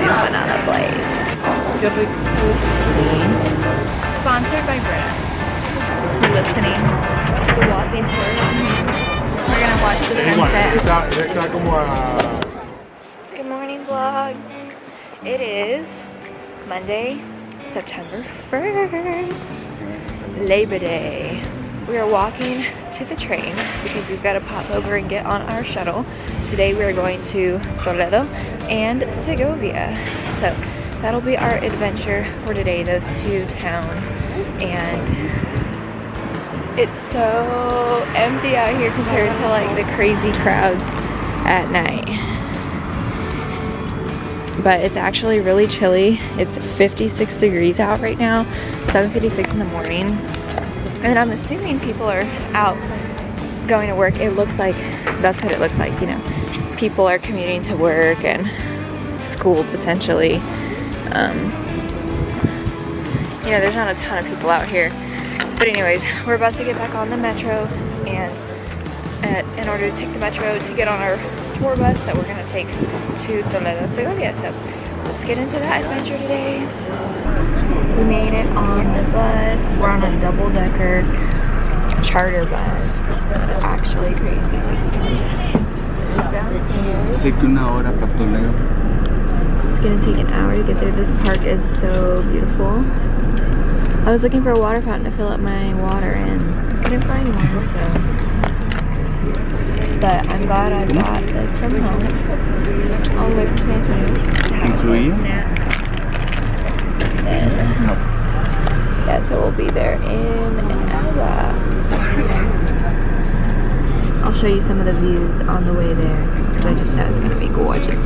empanada place. Sponsored by Britta. Listening to the walking tour. We're gonna watch the sunset. Good morning vlog. It is Monday, September 1st, Labor Day. We are walking to the train because we've got to pop over and get on our shuttle. Today we are going to Toledo and Segovia. So that'll be our adventure for today, those two towns. And it's so empty out here compared to like the crazy crowds at night. But it's actually really chilly. It's 56 degrees out right now, 7:56 in the morning. And I'm assuming people are out going to work. It looks like that's what it looks like, you know. People are commuting to work and school potentially. You know, there's not a ton of people out here. But anyways, we're about to get back on the metro, and in order to take the metro to get on our tour bus that we're gonna take to Toledo, Segovia. So let's get into that adventure today. We made it on the bus. We're on a double-decker charter bus. It's actually crazy. Like you can see. It's gonna take an hour to get there. This park is so beautiful. I was looking for a water fountain to fill up my water and couldn't find one, so. But I'm glad I bought this from home, all the way from San Antonio, to have a little snack. Yeah, so we'll be there in an hour. I'll show you some of the views on the way there, because I just know it's gonna be gorgeous.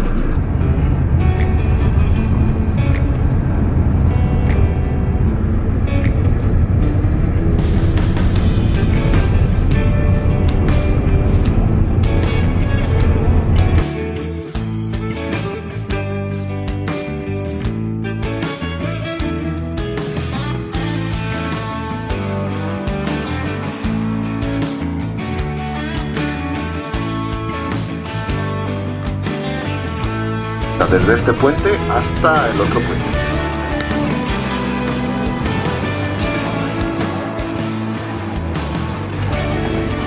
Desde este puente hasta el otro puente.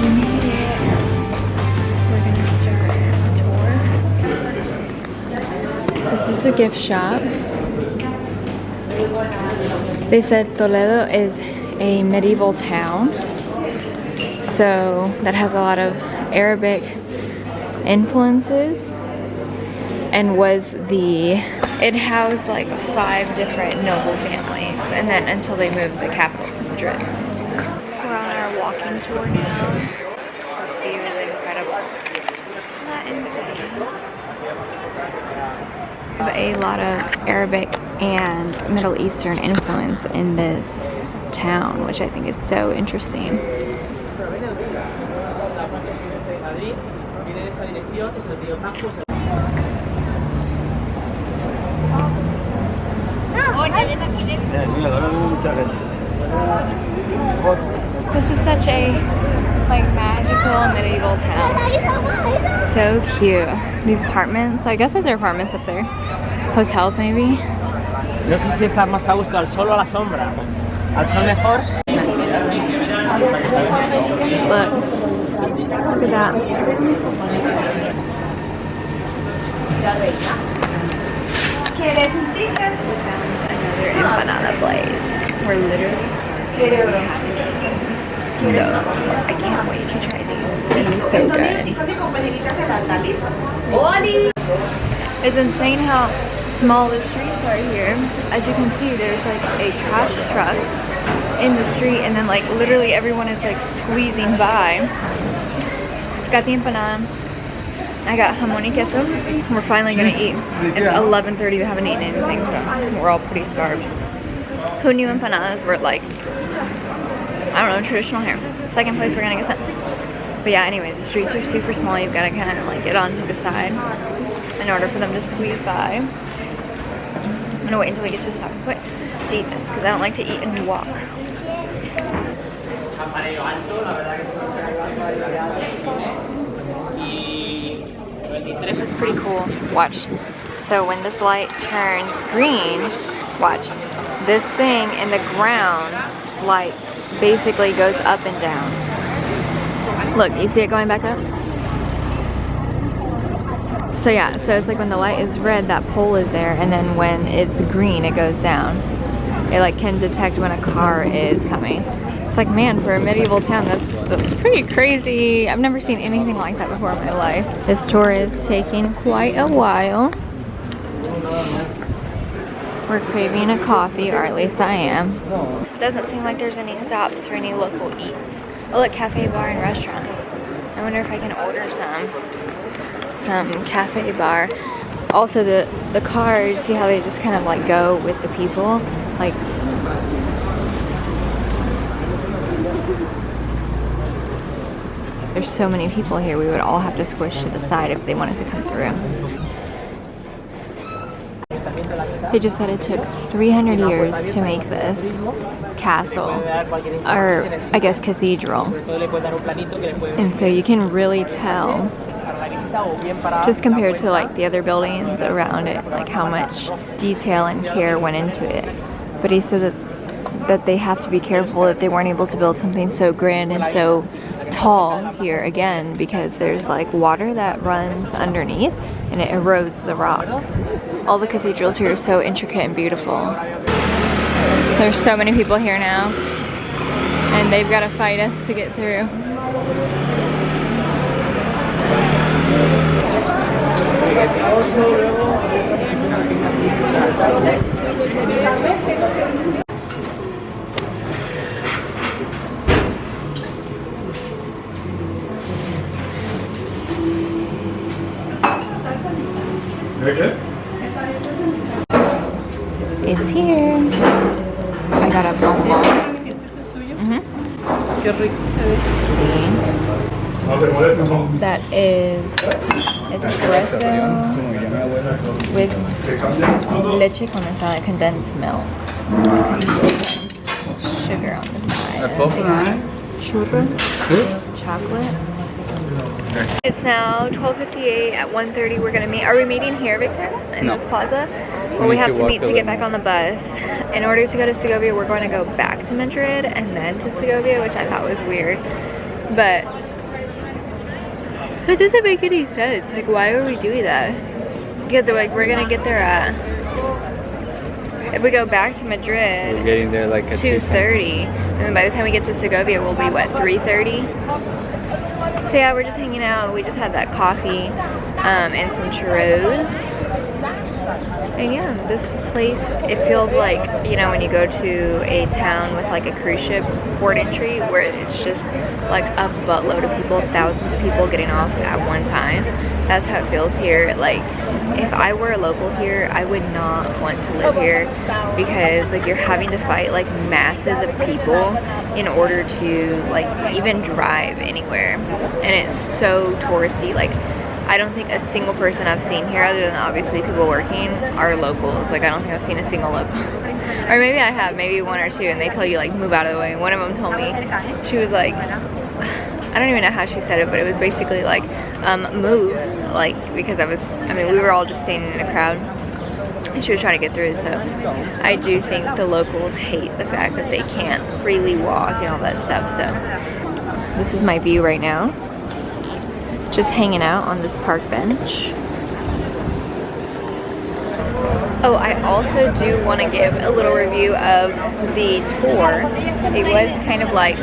We made it. We're gonna start our tour. This is the gift shop. They said Toledo is a medieval town, so that has a lot of Arabic influences. And it housed like 5 different noble families, and then until they moved the capital to Madrid. We're on our walking tour now. This view is incredible. Isn't that insane? We have a lot of Arabic and Middle Eastern influence in this town, which I think is so interesting. This is such a like magical medieval town. So cute. These apartments, I guess those are apartments up there. Hotels maybe. No sé si estás más a gusto al sol o a la sombra. Al sol mejor. Look at that. ¿Quieres un ticket? We found another empanada place. We're literally starving. So I can't wait to try these. It's so good. It's insane how small the streets are here. As you can see, there's like a trash truck in the street, and then like literally everyone is like squeezing by. Got the empanada. I got jamón y queso. We're finally gonna eat. It's 11:30. We haven't eaten anything, so we're all pretty starved. Who knew empanadas were like, I don't know, traditional here. Second place we're gonna get that. But yeah, anyways, the streets are super small. You've got to kind of like get onto the side in order for them to squeeze by. I'm gonna wait until we get to a stopping point to eat this, because I don't like to eat and walk. This is pretty cool. Watch. So when this light turns green, watch. This thing in the ground, like, basically goes up and down. Look, you see it going back up? So yeah, so it's like when the light is red, that pole is there, and then when it's green, it goes down. It like can detect when a car is coming. It's like, man, for a medieval town, that's pretty crazy. I've never seen anything like that before in my life. This tour is taking quite a while. We're craving a coffee, or at least I am. Doesn't seem like there's any stops for any local eats. Oh look, cafe, bar, and restaurant. I wonder if I can order some cafe bar. Also the cars, see how they just kind of like go with the people? Like, there's so many people here, we would all have to squish to the side if they wanted to come through. They just said it took 300 years to make this castle, or I guess cathedral. And so you can really tell, just compared to like the other buildings around it, like how much detail and care went into it. But he said that they have to be careful that they weren't able to build something so grand and so tall here again, because there's like water that runs underneath and it erodes the rock. All the cathedrals here are so intricate and beautiful. There's so many people here now, and they've got to fight us to get through. Very good. It's here. I got a bonbon. See? That is espresso with leche condensada, condensed milk. Sugar on the side. They got churro, chocolate. It's now 12:58. At 1:30 we're gonna meet. Are we meeting here, Victor? In this plaza? Well, we have to meet to get back on the bus. In order to go to Segovia, we're going to go back to Madrid and then to Segovia, which I thought was weird. But that doesn't make any sense. Like, why are we doing that? Because like we're gonna get there if we go back to Madrid, we're getting there like at 2:30, and then by the time we get to Segovia, we'll be what, 3:30? So yeah, we're just hanging out. We just had that coffee and some churros. And yeah, this place, it feels like, you know, when you go to a town with like a cruise ship port entry where it's just like a buttload of people, thousands of people getting off at one time. That's how it feels here. Like, if I were a local here, I would not want to live here, because like you're having to fight like masses of people in order to like even drive anywhere, and it's so touristy. Like, I don't think a single person I've seen here, other than obviously people working, are locals. Like, I don't think I've seen a single local. Or maybe I have, maybe one or two, and they tell you like move out of the way. One of them told me, she was like, I don't even know how she said it, but it was basically like move, like, because I mean we were all just standing in a crowd and she was trying to get through. So I do think the locals hate the fact that they can't freely walk and all that stuff. So this is my view right now, just hanging out on this park bench. Oh, I also do want to give a little review of the tour. It was kind of like,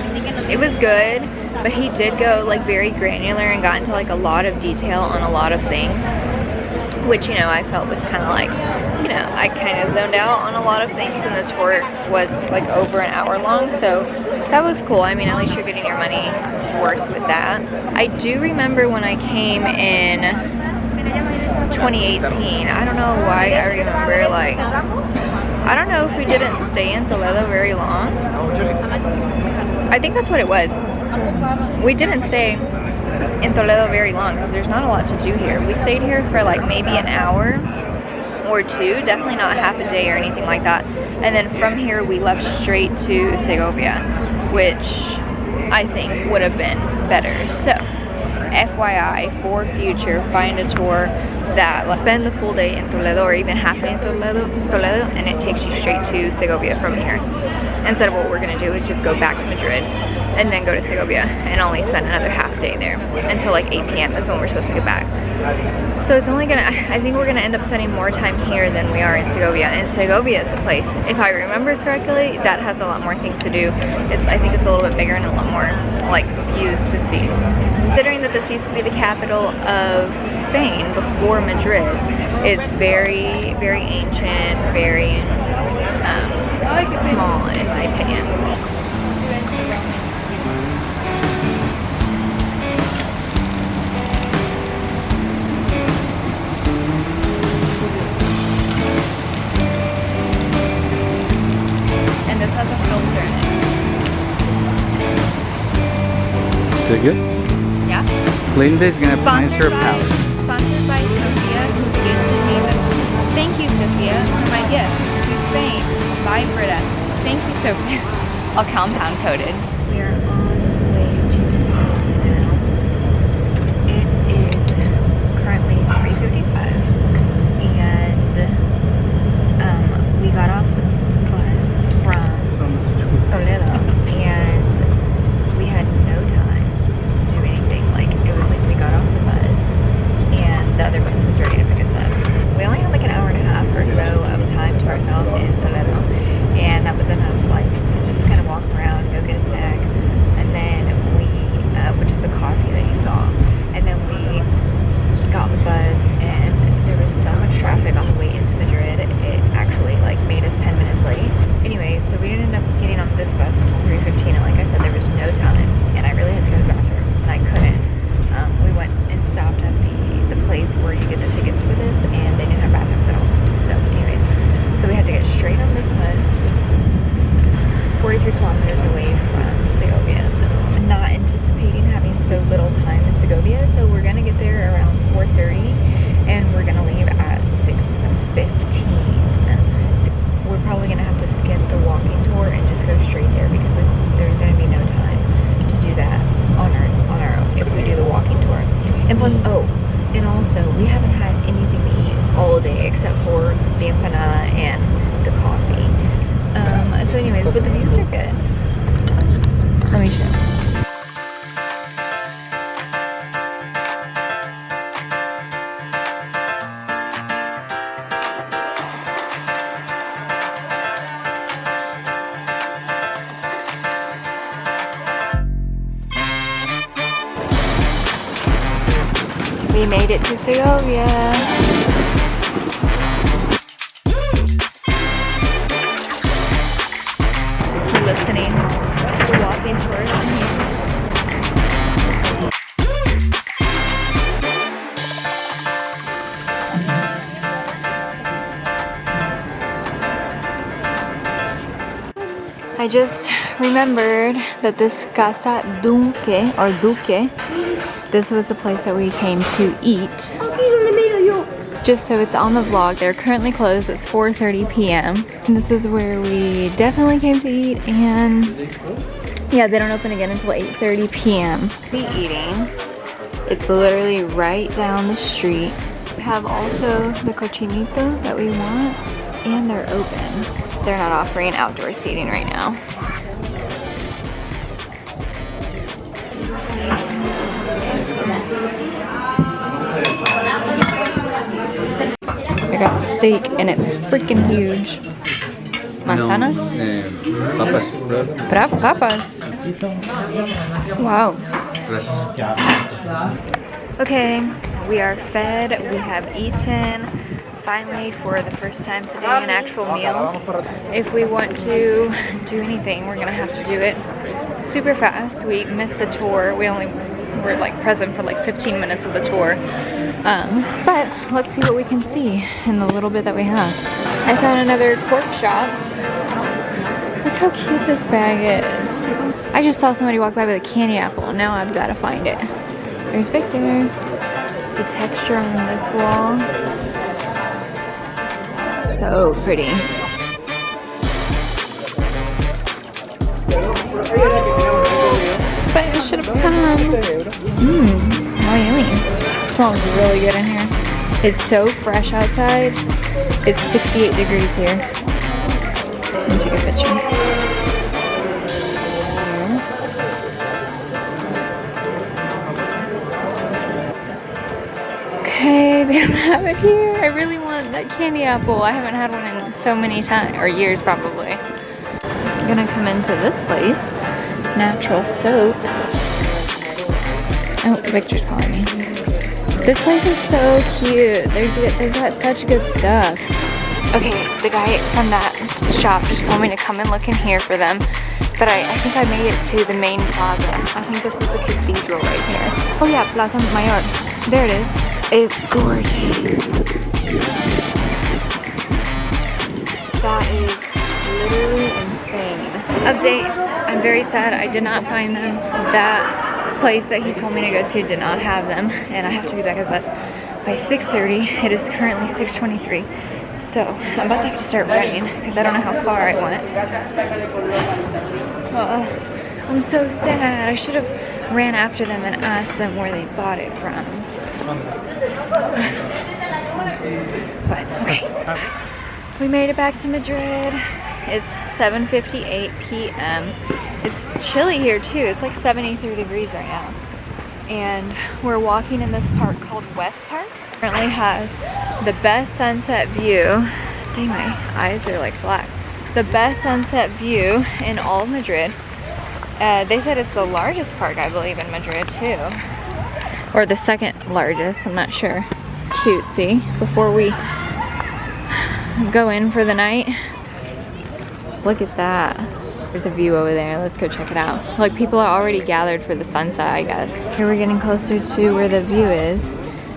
it was good, but he did go like very granular and got into like a lot of detail on a lot of things, which, you know, I felt was kind of like, you know, I kind of zoned out on a lot of things, and the tour was like over an hour long, so that was cool. I mean, at least you're getting your money worth with that. I do remember when I came in 2018, I don't know why I remember, like, I don't know if we didn't stay in Toledo very long. I think that's what it was. We didn't stay in Toledo very long because there's not a lot to do here. We stayed here for like maybe an hour or two, definitely not half a day or anything like that. And then from here we left straight to Segovia, which I think would have been better. So FYI, for future, find a tour that spend the full day in Toledo or even half day in Toledo, and it takes you straight to Segovia from here. Instead of what we're gonna do is just go back to Madrid and then go to Segovia and only spend another half day there until like 8 p.m. is when we're supposed to get back. So it's only gonna, I think we're gonna end up spending more time here than we are in Segovia. And Segovia is the place, if I remember correctly, that has a lot more things to do. I think it's a little bit bigger and a lot more like views to see. Considering that this used to be the capital of Spain before Madrid, it's very, very ancient, very small in my opinion. And this has a filter in it. Is it good? Yeah. Linda's gonna plant her palette. Sponsored by Sophia, who gifted me the. Thank you, Sophia, for my gift to Spain by Britta. Thank you, Sophia. All compound coated. We are on the way to Spain now. It is currently 3:55, and we got off the bus from Toledo, and we had no time to do anything. Like, it was like we got off the bus and the other bus was ready to pick us up. We only had like an hour and a half or so of time to ourselves in Toledo, and that was enough like to just kind of walk around, go get a snack, and then we which is the coffee that you saw, and then we got the bus, and there was so much traffic on the way into Madrid, it actually like made us 10 minutes late. Anyway, so we didn't end up getting on this bus until 3:15, and like I said, there was no time, and I really had to go to the bathroom, and I couldn't. We went and stopped at the place where you get the tickets for this, and they didn't have bathrooms at all. So anyways, so we had to get straight on this bus, 43 kilometers away from Segovia, so I'm not anticipating having so little time in Segovia, so we're gonna get there around 4:30, and we're gonna leave at 6:15. We're probably gonna have to skip the walking tour and just go straight there, because there's gonna be no time to do that on our own if we do the walking tour. And plus, and also we haven't had anything to eat all day except for the empanada and the coffee. So anyways, but the views are good. Let me show. We made it to Segovia. We're listening to the walking tour on here. I just remembered that this Casa Duque, this was the place that we came to eat. Just so it's on the vlog, they're currently closed. It's 4:30 p.m. And this is where we definitely came to eat, and yeah, they don't open again until 8:30 p.m. Be eating. It's literally right down the street. We have also the cochinito that we want, and they're open. They're not offering outdoor seating right now. I got steak and it's freaking huge. Manzanas? Papas. Papas. Wow. Okay, we are fed. We have eaten. Finally, for the first time today, an actual meal. If we want to do anything, we're gonna have to do it super fast. We missed the tour. We only were like present for like 15 minutes of the tour. But let's see what we can see in the little bit that we have. I found another cork shop. Look how cute this bag is. I just saw somebody walk by with a candy apple. Now I've got to find it. There's Victor. The texture on this wall. So pretty. But it should have come. Really? It smells really good in here. It's so fresh outside. It's 68 degrees here. Let me take a picture. Okay, they don't have it here. I really want that candy apple. I haven't had one in so many times, or years probably. I'm gonna come into this place. Natural soaps. Oh, Victor's calling me. This place is so cute. They've got such good stuff. Okay, the guy from that shop just told me to come and look in here for them. But I think I made it to the main plaza. I think this is the cathedral right here. Oh yeah, Plaza Mayor. There it is. It's gorgeous. That is literally insane. Update, I'm very sad I did not find them. That place that he told me to go to did not have them, and I have to be back at the bus by 6:30. It is currently 6:23. So I'm about to have to start running because I don't know how far I went. I'm so sad. I should have ran after them and asked them where they bought it from. But okay, we made it back to Madrid. It's 7:58 p.m. It's chilly here too. It's like 73 degrees right now. And we're walking in this park called Oeste Park. It currently has the best sunset view. Dang, my eyes are like black. The best sunset view in all of Madrid. They said it's the largest park, I believe, in Madrid too. Or the second largest, I'm not sure. Cutesy. Before we go in for the night, look at that. There's a view over there. Let's go check it out. Like, people are already gathered for the sunset, I guess. Here we're getting closer to where the view is.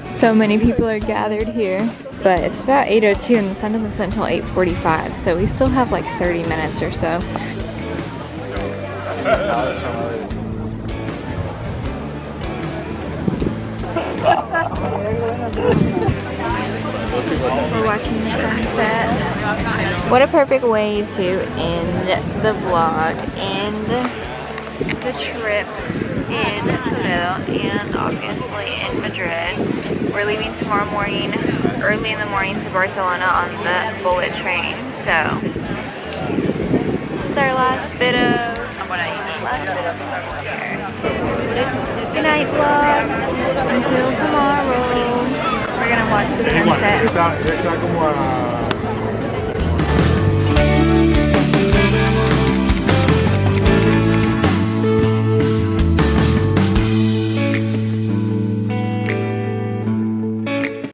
So many people are gathered here. But it's about 8:02 and the sun doesn't set until 8:45. So we still have like 30 minutes or so. We're watching the sunset. What a perfect way to end the vlog, end the trip in Toledo, and obviously in Madrid. We're leaving tomorrow morning, early in the morning, to Barcelona on the bullet train. So this is our last bit of time here. Good night, vlog. Until tomorrow. We're gonna watch the sunset.